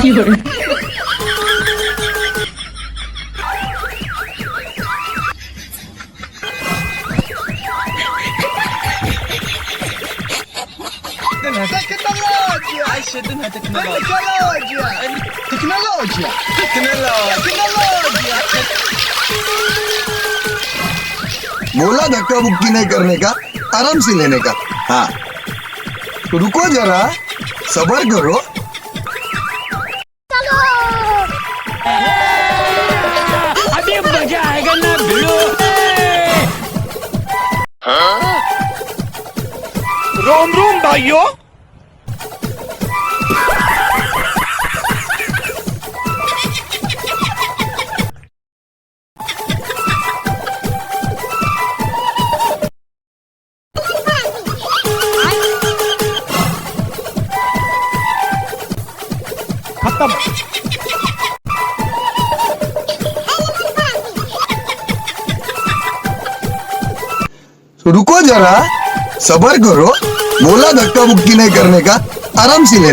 Tecnologia! Ai, siedem tecnologia! Tecnologia! Tecnologia! बोला धक्का बुक्की नहीं करने का, आराम से लेने का। हाँ, तो रुको जरा, सबर करो। अभी मजा आएगा ना भिड़ो। रोम रोम भाइयों। खत्म। तो रुको जरा, सबर करो। बोला धक्का बुक्की नहीं करने का, आराम से लेने